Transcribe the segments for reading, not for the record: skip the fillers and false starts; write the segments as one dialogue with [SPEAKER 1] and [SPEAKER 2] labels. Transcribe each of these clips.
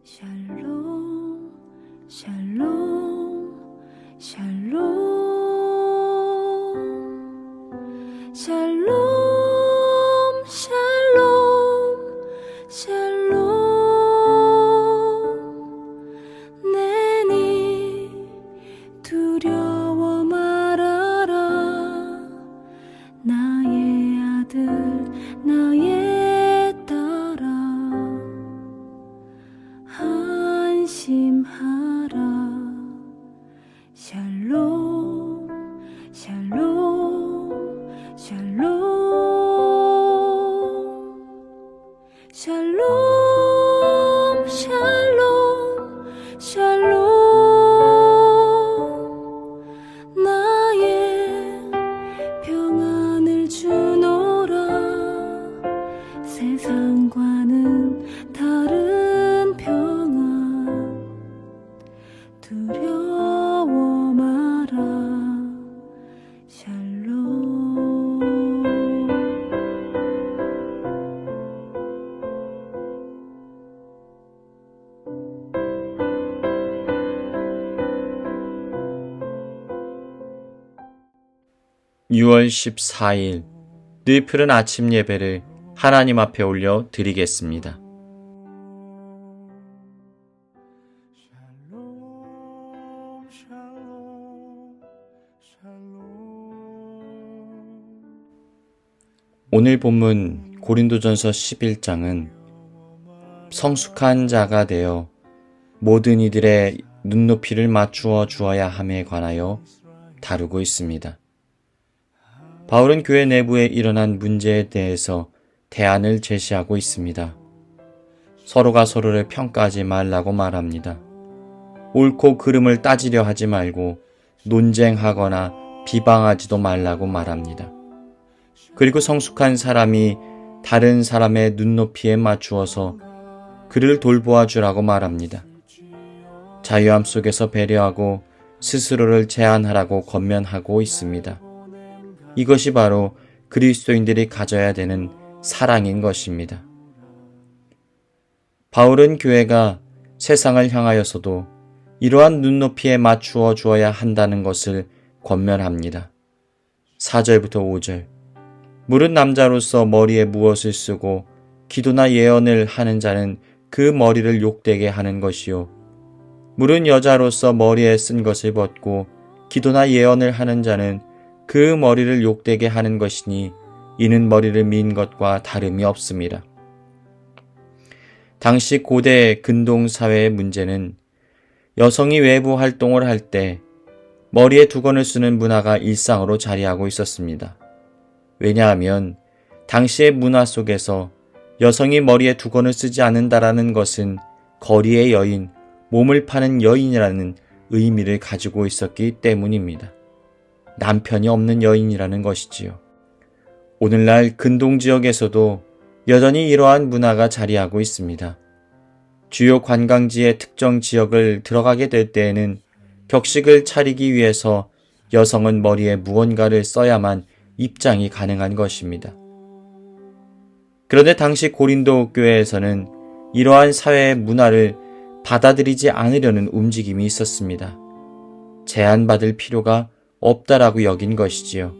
[SPEAKER 1] 샬롬 샬롬 샬롬 샬롬 샬롬 샬롬 내니 두려워 말아라 나의 아들 나의 딸아 안심하라 샬롬 샬롬 샬롬 샬롬 샬롬 샬롬 나의 평안을 주노라 세상과는 다른 평안 두려워 마라 샬롬
[SPEAKER 2] (6월 14일) 늘 푸른 아침 예배를 하나님 앞에 올려 드리겠습니다. 오늘 본문 고린도전서 11장은 성숙한 자가 되어 모든 이들의 눈높이를 맞추어 주어야 함에 관하여 다루고 있습니다. 바울은 교회 내부에 일어난 문제에 대해서 대안을 제시하고 있습니다. 서로가 서로를 평가하지 말라고 말합니다. 옳고 그름을 따지려 하지 말고 논쟁하거나 비방하지도 말라고 말합니다. 그리고 성숙한 사람이 다른 사람의 눈높이에 맞추어서 그를 돌보아 주라고 말합니다. 자유함 속에서 배려하고 스스로를 제한하라고 권면하고 있습니다. 이것이 바로 그리스도인들이 가져야 되는 사랑인 것입니다. 바울은 교회가 세상을 향하여서도 이러한 눈높이에 맞추어 주어야 한다는 것을 권면합니다. 4절부터 5절 무릇 남자로서 머리에 무엇을 쓰고 기도나 예언을 하는 자는 그 머리를 욕되게 하는 것이요 무릇 여자로서 머리에 쓴 것을 벗고 기도나 예언을 하는 자는 그 머리를 욕되게 하는 것이니 이는 머리를 민 것과 다름이 없습니다. 당시 고대 근동사회의 문제는 여성이 외부 활동을 할 때 머리에 두건을 쓰는 문화가 일상으로 자리하고 있었습니다. 왜냐하면 당시의 문화 속에서 여성이 머리에 두건을 쓰지 않는다라는 것은 거리의 여인, 몸을 파는 여인이라는 의미를 가지고 있었기 때문입니다. 남편이 없는 여인이라는 것이지요. 오늘날 근동지역에서도 여전히 이러한 문화가 자리하고 있습니다. 주요 관광지의 특정 지역을 들어가게 될 때에는 격식을 차리기 위해서 여성은 머리에 무언가를 써야만 입장이 가능한 것입니다. 그런데 당시 고린도 교회에서는 이러한 사회의 문화를 받아들이지 않으려는 움직임이 있었습니다. 제한받을 필요가 없다라고 여긴 것이지요.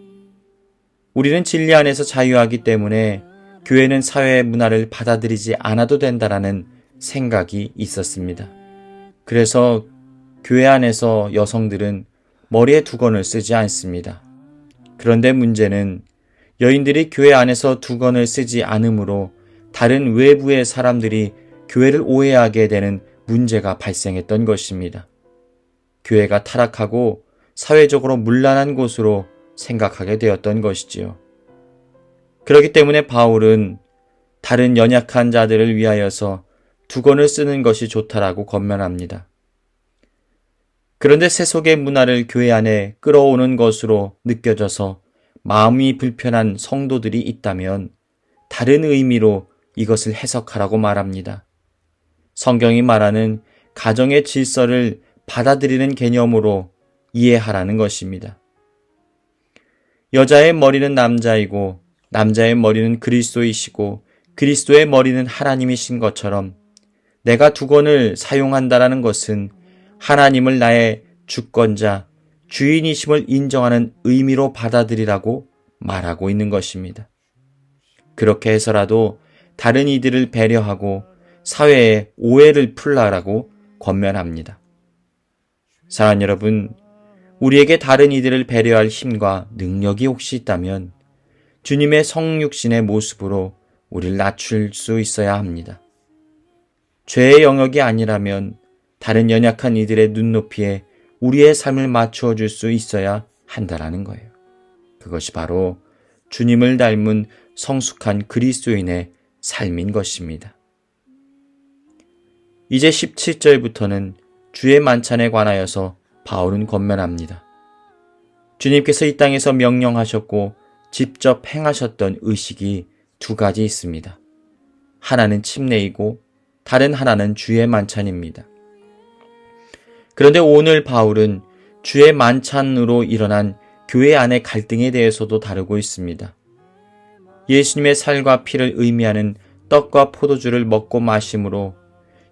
[SPEAKER 2] 우리는 진리 안에서 자유하기 때문에 교회는 사회의 문화를 받아들이지 않아도 된다라는 생각이 있었습니다. 그래서 교회 안에서 여성들은 머리에 두건을 쓰지 않습니다. 그런데 문제는 여인들이 교회 안에서 두건을 쓰지 않으므로 다른 외부의 사람들이 교회를 오해하게 되는 문제가 발생했던 것입니다. 교회가 타락하고 사회적으로 문란한 곳으로 생각하게 되었던 것이지요. 그렇기 때문에 바울은 다른 연약한 자들을 위하여서 두건을 쓰는 것이 좋다라고 권면합니다. 그런데 세속의 문화를 교회 안에 끌어오는 것으로 느껴져서 마음이 불편한 성도들이 있다면 다른 의미로 이것을 해석하라고 말합니다. 성경이 말하는 가정의 질서를 받아들이는 개념으로 이해하라는 것입니다. 여자의 머리는 남자이고 남자의 머리는 그리스도이시고 그리스도의 머리는 하나님이신 것처럼 내가 두건을 사용한다라는 것은 하나님을 나의 주권자, 주인이심을 인정하는 의미로 받아들이라고 말하고 있는 것입니다. 그렇게 해서라도 다른 이들을 배려하고 사회에 오해를 풀라라고 권면합니다. 사랑하는 여러분, 우리에게 다른 이들을 배려할 힘과 능력이 혹시 있다면 주님의 성육신의 모습으로 우리를 낮출 수 있어야 합니다. 죄의 영역이 아니라면 다른 연약한 이들의 눈높이에 우리의 삶을 맞추어 줄 수 있어야 한다라는 거예요. 그것이 바로 주님을 닮은 성숙한 그리스도인의 삶인 것입니다. 이제 17절부터는 주의 만찬에 관하여서 바울은 권면합니다. 주님께서 이 땅에서 명령하셨고 직접 행하셨던 의식이 두 가지 있습니다. 하나는 침례이고 다른 하나는 주의 만찬입니다. 그런데 오늘 바울은 주의 만찬으로 일어난 교회 안의 갈등에 대해서도 다루고 있습니다. 예수님의 살과 피를 의미하는 떡과 포도주를 먹고 마심으로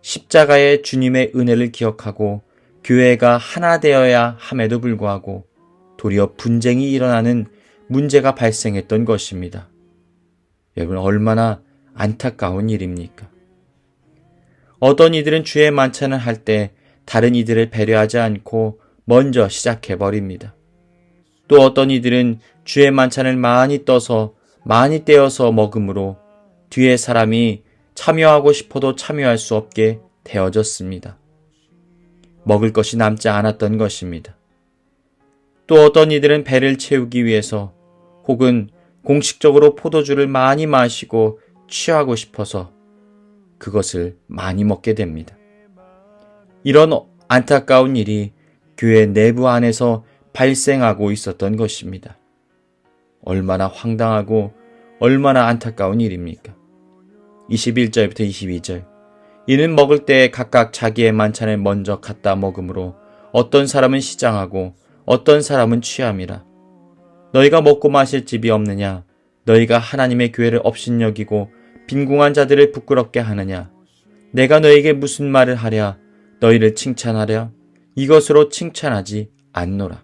[SPEAKER 2] 십자가의 주님의 은혜를 기억하고 교회가 하나 되어야 함에도 불구하고 도리어 분쟁이 일어나는 문제가 발생했던 것입니다. 여러분, 얼마나 안타까운 일입니까? 어떤 이들은 주의 만찬을 할 때 다른 이들을 배려하지 않고 먼저 시작해버립니다. 또 어떤 이들은 주의 만찬을 많이 떼어서 먹으므로 뒤에 사람이 참여하고 싶어도 참여할 수 없게 되어졌습니다. 먹을 것이 남지 않았던 것입니다. 또 어떤 이들은 배를 채우기 위해서 혹은 공식적으로 포도주를 많이 마시고 취하고 싶어서 그것을 많이 먹게 됩니다. 이런 안타까운 일이 교회 내부 안에서 발생하고 있었던 것입니다. 얼마나 황당하고 얼마나 안타까운 일입니까? 21절부터 22절. 이는 먹을 때 각각 자기의 만찬을 먼저 갖다 먹으므로 어떤 사람은 시장하고 어떤 사람은 취함이라. 너희가 먹고 마실 집이 없느냐? 너희가 하나님의 교회를 업신여기고 빈궁한 자들을 부끄럽게 하느냐? 내가 너희에게 무슨 말을 하랴? 너희를 칭찬하랴? 이것으로 칭찬하지 않노라.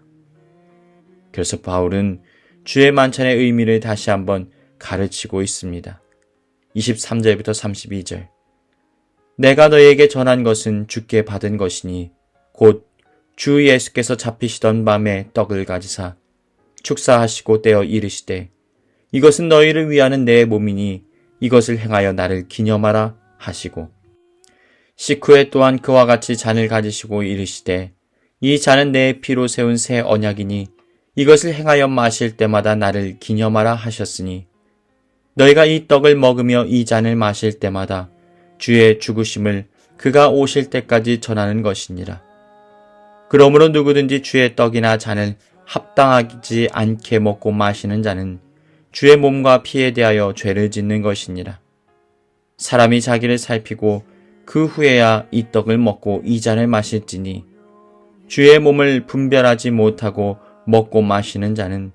[SPEAKER 2] 그래서 바울은 주의 만찬의 의미를 다시 한번 가르치고 있습니다. 23절부터 32절. 내가 너희에게 전한 것은 주께 받은 것이니 곧 주 예수께서 잡히시던 밤에 떡을 가지사 축사하시고 떼어 이르시되 이것은 너희를 위하는 내 몸이니 이것을 행하여 나를 기념하라 하시고 식후에 또한 그와 같이 잔을 가지시고 이르시되 이 잔은 내 피로 세운 새 언약이니 이것을 행하여 마실 때마다 나를 기념하라 하셨으니 너희가 이 떡을 먹으며 이 잔을 마실 때마다 주의 죽으심을 그가 오실 때까지 전하는 것이니라. 그러므로 누구든지 주의 떡이나 잔을 합당하지 않게 먹고 마시는 자는 주의 몸과 피에 대하여 죄를 짓는 것이니라. 사람이 자기를 살피고 그 후에야 이 떡을 먹고 이 잔을 마실지니 주의 몸을 분별하지 못하고 먹고 마시는 자는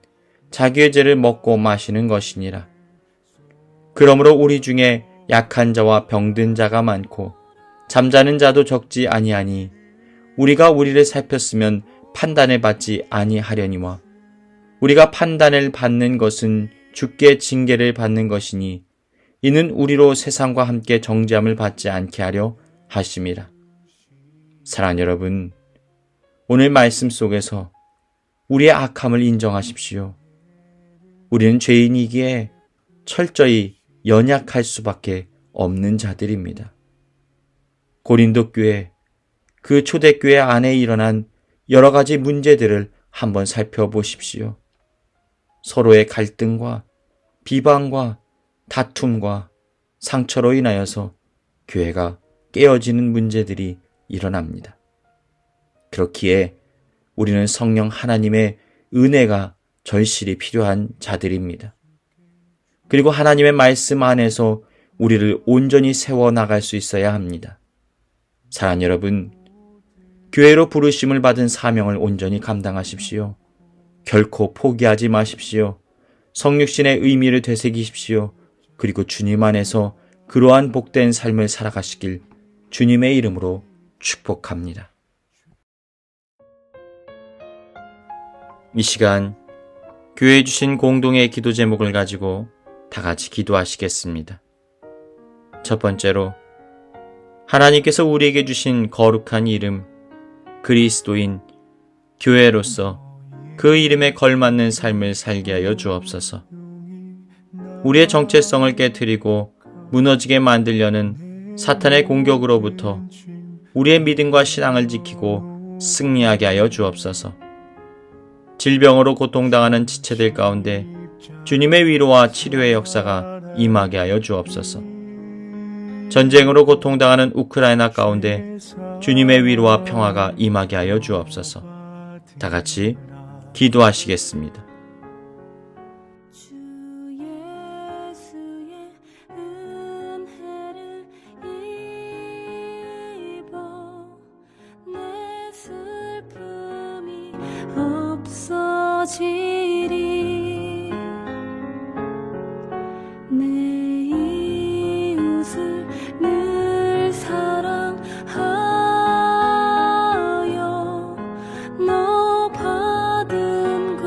[SPEAKER 2] 자기의 죄를 먹고 마시는 것이니라. 그러므로 우리 중에 약한 자와 병든 자가 많고 잠자는 자도 적지 아니하니 우리가 우리를 살폈으면 판단을 받지 아니하려니와 우리가 판단을 받는 것은 주께 징계를 받는 것이니 이는 우리로 세상과 함께 정죄함을 받지 않게 하려 하심이라. 사랑하는 여러분, 오늘 말씀 속에서 우리의 악함을 인정하십시오. 우리는 죄인이기에 철저히 연약할 수밖에 없는 자들입니다. 고린도 교회, 그 초대교회 안에 일어난 여러 가지 문제들을 한번 살펴보십시오. 서로의 갈등과 비방과 다툼과 상처로 인하여서 교회가 깨어지는 문제들이 일어납니다. 그렇기에 우리는 성령 하나님의 은혜가 절실히 필요한 자들입니다. 그리고 하나님의 말씀 안에서 우리를 온전히 세워나갈 수 있어야 합니다. 사랑하는 여러분, 교회로 부르심을 받은 사명을 온전히 감당하십시오. 결코 포기하지 마십시오. 성육신의 의미를 되새기십시오. 그리고 주님 안에서 그러한 복된 삶을 살아가시길 주님의 이름으로 축복합니다. 이 시간 교회에 주신 공동의 기도 제목을 가지고 다 같이 기도하시겠습니다. 첫 번째로 하나님께서 우리에게 주신 거룩한 이름 그리스도인 교회로서 그 이름에 걸맞는 삶을 살게 하여 주옵소서. 우리의 정체성을 깨트리고 무너지게 만들려는 사탄의 공격으로부터 우리의 믿음과 신앙을 지키고 승리하게 하여 주옵소서. 질병으로 고통당하는 지체들 가운데 주님의 위로와 치료의 역사가 임하게 하여 주옵소서. 전쟁으로 고통당하는 우크라이나 가운데 주님의 위로와 평화가 임하게 하여 주옵소서. 다 같이 기도하시겠습니다.
[SPEAKER 1] 주 예수의 은혜를 입어 내 슬픔이 없어지리 내 이웃을 늘 사랑하여 너 받은 것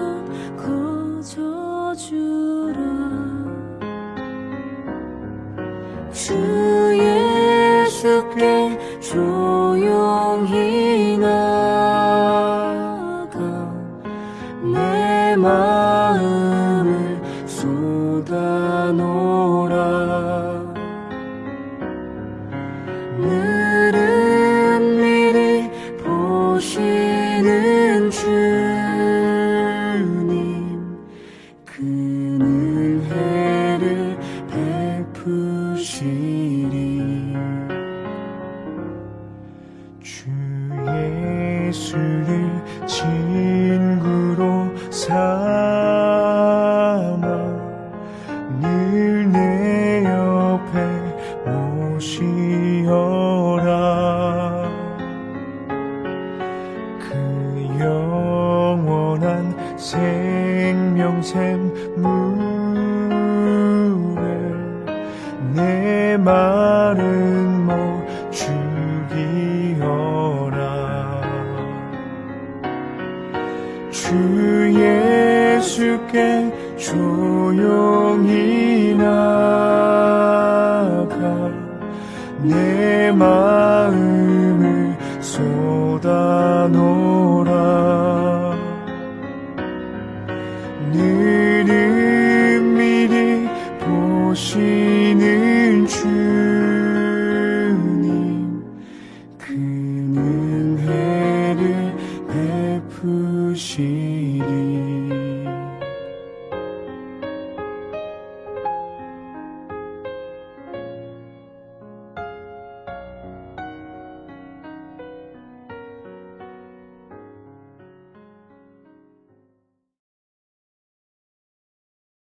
[SPEAKER 1] 거저주라 주 예수께 조용히 나가 내 마음을 쏟아놓으라 늘은 미리 보시는 주님 그 은혜를 베푸시리
[SPEAKER 3] 주 예수를 친구로 삼아 늘 내 옆에 모시어라 그 영원한 생명샘 물에 내 마른 목 죽이어라 주 예수께 조용히 나가 내 마음을 쏟아놓으라 늘은 미리 보시는 주